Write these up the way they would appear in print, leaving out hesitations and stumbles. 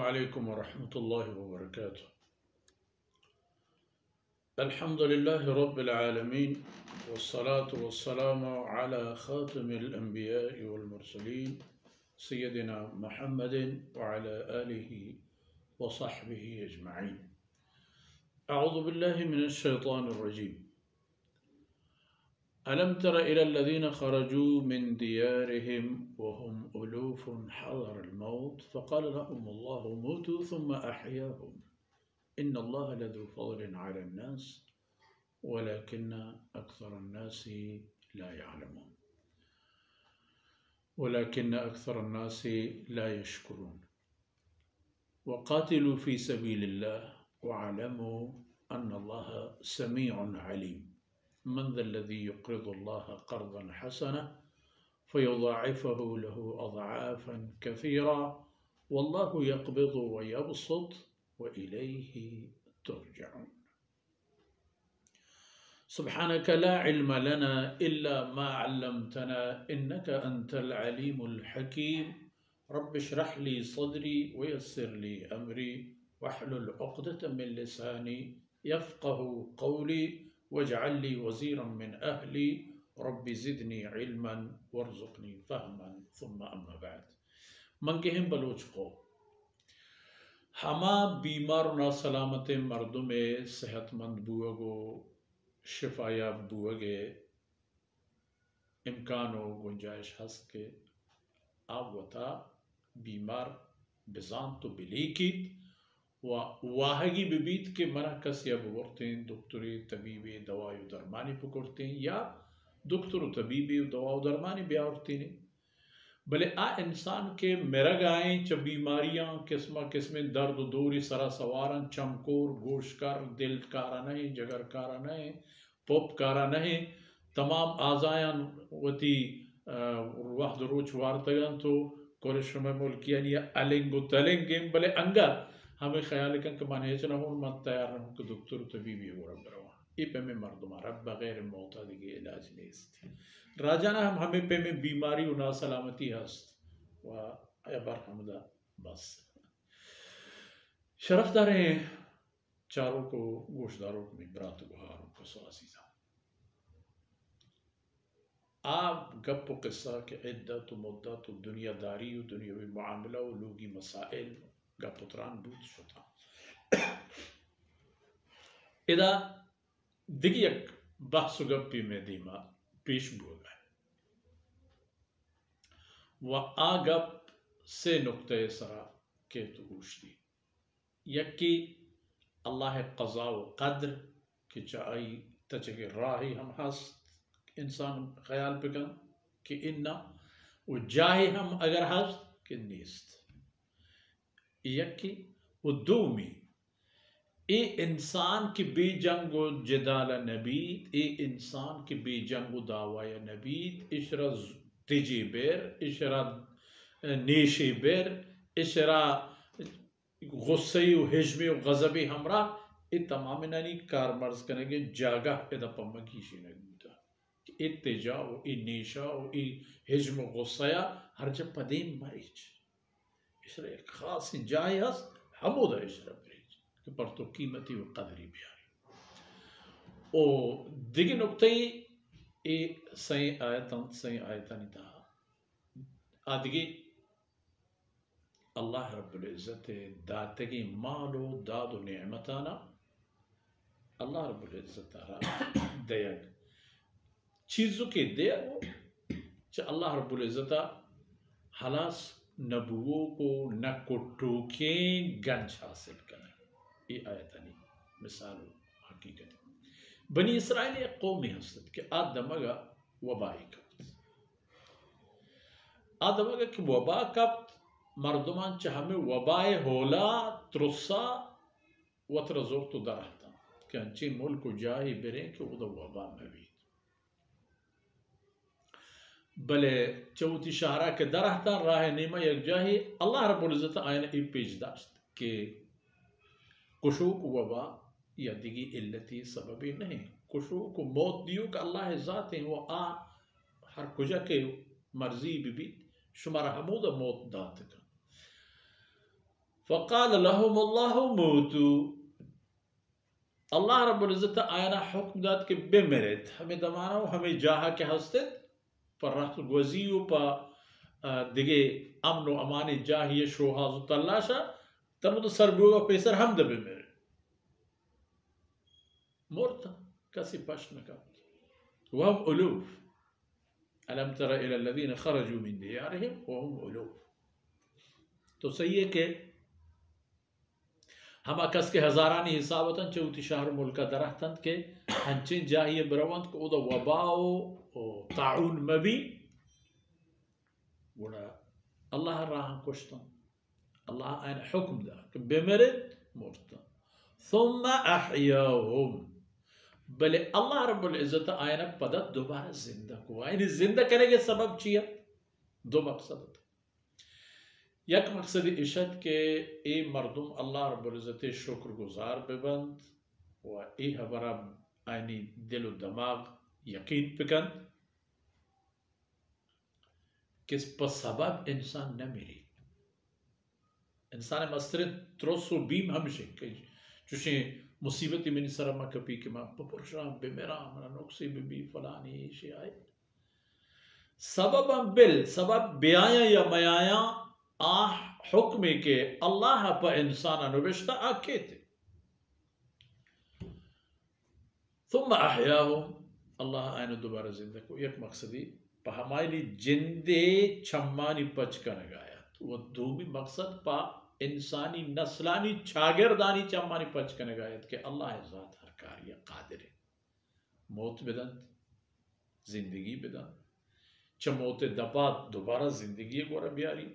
अस्सलामु अलैकुम वरहमतुल्लाहि वबरकातुह। अल्हम्दुलिल्लाहि रब्बिल आलमीन वस्सलातु वस्सलामु अला खातिमिल अंबिया'i वल मुरसलीन सय्यदिना मुहम्मदिन व अला आलिहि व सहबिहि अजमईन। अऊज़ु बिल्लाहि मिनश शैतानिर रजीम। अलम तर इलल लज़ीना खरजू मिन दियारिहिम व हुम उलूफुन हज़रल मौत फ़क़ाल लहुमुल्लाहु मूतू सुम्मा अहयाहुम इन्नल्लाहा लज़ू फ़ज़लिन अलन नास वलाकिन्न अक्सरन नासि ला यअलमून वलाकिन्न अक्सरन नासि ला यशकुरून वक़ातिलू फ़ी सबीलिल्लाह वअलमू अन्नल्लाहा समीउन अलीम। मन ज़ल्लज़ी युक़रिज़ुल्लाह क़र्ज़न हसनन फ़युज़ाइफ़हु लहू अज़आफ़न कसीरा वल्लाहु यक़बिज़ु व यबसुत व इलैहि तुरजऊन। सुब्हानक ला इल्म लना इल्ला मा अल्लमतना इन्नका अंतल अलीमुल हकीम। रब्बिश्रह ली सदरी व यस्सिर ली अमरी वहलुल उक़दतम मिन लिसानी यफ़क़हू क़ौली वजअल ली वज़ीरन मिन अहली रब्बि ज़िदनी इल्मन वरज़ुक़नी फ़हमन सुम्मा अम्मा बाद। मंगेहम बलोच को हमा बीमार ना सलामत मर्दुमे सेहतमंद बुअगो शिफायाब बुअगे इम्कानो गुंजाइश हस के आप वता बीमार बिजान तो बिलीकित वाहगी बिबीत के मना कस या बुगरतें दुक्तरी तबीबी दवाई दरमानी पकड़तें या दुक्तर तबीबी दवा दरमानी ब्यावरती ने भले आ इंसान के मेरग आए च बीमारियां किस्म किस्म दर्द दूरी सरा सवारन चमकोर गोशकार दिल कारा नहीं जगर कारा नहीं पोप कारा नहीं तमाम आज़ायान वती वहद रोच वार्तगन तो कोरिश्रम मुल्किया अलिंगो तलिंगें भले अंगा हमें ख्याल के माने चना हूँ मत तैयार रहूँ कि दुक्तर तबीबी हो रहा इप में मर्दमा रब बगैर मौता दिगे इलाज नहीं राजाना हम हमें पे में बीमारी उना सलामती हस्त व अबर हमदा बस शरफदार हैं चारों को गोशदारों को बरात गुहारों को स्वासीजा आप गप किस्सा के इद्दत मुद्दत दुनियादारी दुनियावी मामला लोगी मसाइल गपुत्रान बूत शुता इदा दिगियक बहसु गप्पी में दीमा पेश बुआ व आगप से नुक्ते सरा के तो गोश्ती यकी अल्लाह क़ज़ा व क़द्र कि चाई तचगे राही हम हस इंसान ख्याल पिकन कि इन्ना वो जाहे हम अगर हस कि नीस्त यकी वो दूमी ए इंसान की बेजंगो जदाल नबीत ए इंसान की बेजंगो दावाया नबीत इशरा तिजी बेर इशरा नेशे बेर इशरा गुस्से हिजमे गज़बे हमरा ए तमाम नानी कार मर्ज करेंगे जागा इदा पम्मकी शीने गुता इत्तेजा ओ ए नेशा ओ ए हिजम गुस्सा हर जब पदेम मरीज इशरा एक खास जाय हस हमोदा इशरा कि पर तो कीमती व कदरी भी आई ओ दिगे नुक्ते ए सही आयतन था आदगी अल्लाह रब्बुल इज़्ज़त दातगी मालो दादो नेमताना अल्लाह रब्बुल इज़्ज़त दयग चीज़ों के दयगो च अल्लाह रब्बुल इज़्ज़त हलास नबुओ को न को टोके गंज हासिल करें ये आयतनी मिसाल हकीकत बनी इसराइल एक कौमी हसद के आदमगा वबाई कब्त आदमगा कि वबा कब्त मर्दमान चाहमे वबाए होला त्रुसा वतर जोर तो दरहता कि अंचे मुल्क जाही बिरे कि उदा वबा मवी भले चौथी शहरा के दरहता राह नीमा एक जाही अल्लाह रब्बुल इज़्ज़त आयन ई पेश दाश्त के कुशूक वबा या दिगी इल्लती सबबी नहीं कुशूक को मौत दियो का अल्लाह ज़ात है वो आ हर कुजा के मर्जी भी शुमार हमूद मौत दात का फ़क़ाल लहुमुल्लाहु मूतू, अल्लाह रब्बुल इज़्ज़त आयना हुक्म दाद के बेमेरित हमें दमानो हमें जाहा के हस्तित पर रहत वज़ीउ पर दिगे अमन व अमानी जाहिए शोहाज़ु तल्लाशा तब तो सरबुगा पेसर हम दबे मेरे मोरता कसी पश्न का वहम उलूफ अलम तरा इला लज़ीना खरजू मिन दियारिहिम वहम उलूफ। तो सही है कि हम अकस के हजारानी हिसाबतन चौथी शहर मुल्क दरख्तन के हंचिन जाहिए ब्रवंत को उदा वबाओ ताउन मबी वड़ा अल्लाह राह कुश्तन अल्लाह आयन हुक्म दा कि बेमरित मोरता थुम्मा अहयाहुम, बले अल्लाह रब्बुल इज़्ज़त आयन पदत दोबारा जिंदा को आयन जिंदा करेंगे सबब चिया दो मकसद यक मकसद इशद के ए मर्दुम अल्लाह रब्बुल इज़्ज़त शुक्र गुजार बेबंद व ए हबरा आयनी दिल व दिमाग यकीन पिकन किस पर सबब इंसान न मिली इंसान मस्तर त्रोसो बीम हमशे चुशे मुसीबत मिन सरमा कपी के मां पुरशा बेमेरा मना नुक्से बीबी फलानी शे आए सबब बिल सबब बेआया या मयाया आह हुक्म के अल्लाह पर इंसान अनुबिश्ता आके थे तुम अहयाहो अल्लाह आयन दोबारा जिंदा को एक मकसदी हमारी जिंदे छम्मानी पच कर गाया वो दो भी मकसद पा इंसानी नस्लानी छागिरदानी चम्मानी पच कर गायत के अल्लाह ज़ात हर कार्य कादिर मौत बिदन जिंदगी बिदन च मौत दपा दोबारा जिंदगी गोरा बियारी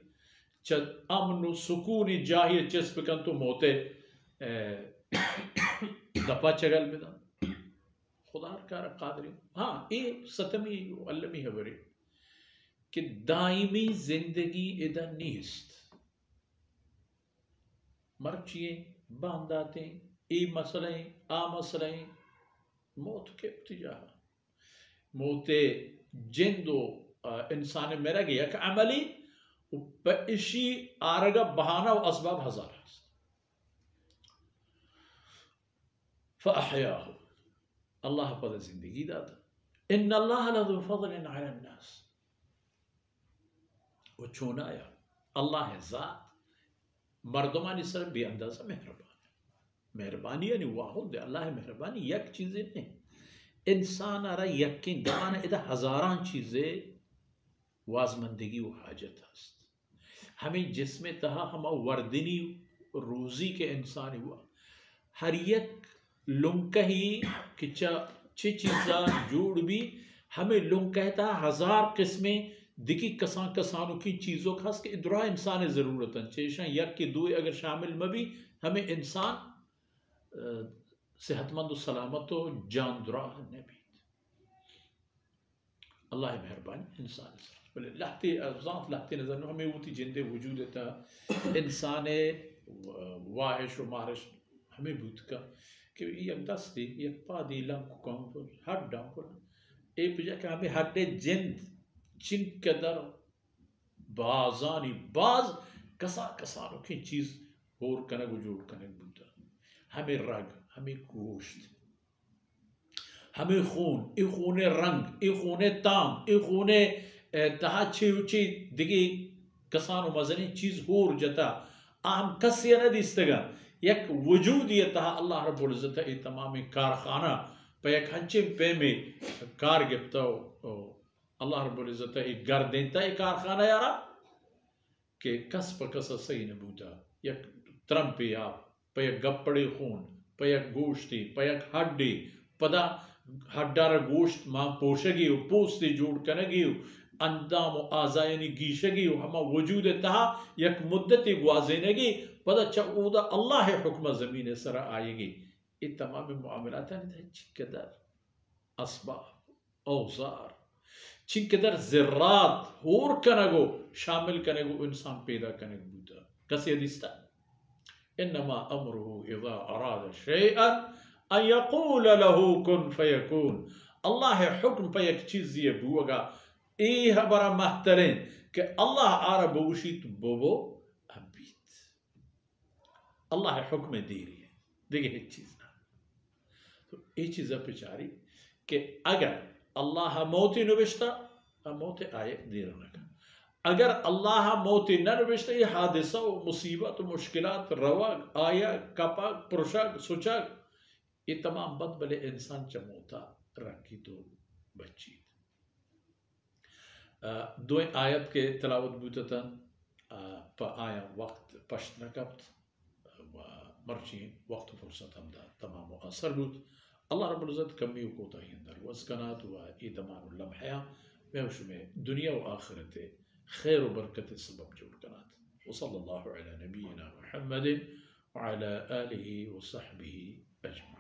च अमन सुकूनी जाहिर चस्प कन तो मोते दपा चगल बिदन खुदा कार कादरी। हाँ ये सतमी अल्लमी हबरे कि दायमी जिंदगी इधर नीस्त मर्चिए बांधाते ए मसलें आ मसलें मौत के इब्तिजा मौते जिंदो इंसान मेरा गया कि अमली इशी आरगा बहाना व असबाब हजार फ़अहयाहु अल्लाह पद जिंदगी दाता इन अल्लाह लज़ु फ़ज़लिन अला अन्नास वो चुनाया अल्लाह ज़ात मर्दमानी सर बेअंदाज़ा मेहरबानी यानी वाहुद अल्लाह मेहरबानी यक चीज़ें नहीं इंसान आरा यकीन दमाना इधर हजारान चीज़ें वाजमंदगी व हाजत हस्त हमें जिसमें तहा हम वर्दिनी रोज़ी के इंसान हुआ हर एक लुंकही कि चीज़ा जोड़ भी हमें लुंग कहता हजार किस्में दिकी कसान कसानों की चीज़ों खास के इधरा इंसान ज़रूरत चेशा यक की दुए अगर शामिल में भी हमें इंसान सेहतमंद सलामत हो जान दुरा नबी अल्लाह मेहरबानी इंसान बोले लहते ज़ात लहते नज़र हमें वो जिंदे वजूद था इंसान वाहिश व मारिश हमें भूत का कि एक दस्ती एक पादी लंक कौन पर हट डाउन पर एक पिजा के हमें हटे जिंद जिन कदर बाजानी बाज कसा कसानों की चीज और कनक जोड़ कनक बूता हमें रग हमें गोश्त हमें खून ए खून रंग ए खून ताम ए खून तहा छे उची दिगी कसानों मजनी चीज और जता आम कसिया न दिस्तगा एक वजूद ये तहा अल्लाह रब्बुल इज़्ज़त ए तमामी कारखाना पे एक हंचे पे में कार गिफ्ता अल्लाह रब्बुल इज़्ज़त एक घर देता है कारखाना यारा के कस पर कस सही न बूता एक त्रम पे आप पे एक गप्पड़े खून पे एक गोश्ती पे एक हड्डी पदा हड्डार गोश्त मां पोशगी पोस्ते जोड़ कनगी अंदाम आजायनी गीशगी हम वजूद तहा एक मुद्दत ग्वाजेनगी पदा चऊदा अल्लाह हुक्म ज़मीन सरा आएगी ये तमाम मामलात चिकदर असबाब औजार चिकदर ज़र्रात होर कनगो शामिल कनेगो इंसान पैदा कनेग बूता कसे हदीस्ता इन्नमा अमरुहु इज़ा अरादा शैअन अन यक़ूल लहू कुन फयकून अल्लाह हुक्म पे एक चीज़ ये बुआगा ए हबरा महतरीन कि अल्लाह आरा बवशीत बोबो अबीत अल्लाह हुक्म दे रही है। देखिए एक चीज़ ना, तो ये चीज़ बेचारी कि अगर अल्लाह मौत नविश्ता मौत आए देर नका, अगर अल्लाह मौत न नविश्ता ये हादिसा मुसीबत मुश्किलात रवा आया कपा पुरुषक सुचक ये तमाम बद भले इंसान चमोता रखी तो बच्ची दो आयत के तलावत बुततन आया वक्त पश्त नकब्त मर्ची वक्त फुर्सत हमदा तमाम असर बुत अल्लाह रब्बुल इज़्ज़त कमी को तहिंदर वस्कनात व इदमान लम्हा महश में दुनिया व आखिरत खैर व बरकत सबब जोड़ कनात व सल्लल्लाहु अला नबीना मुहम्मदिन व अला आलिहि व सहबिहि अजमईन।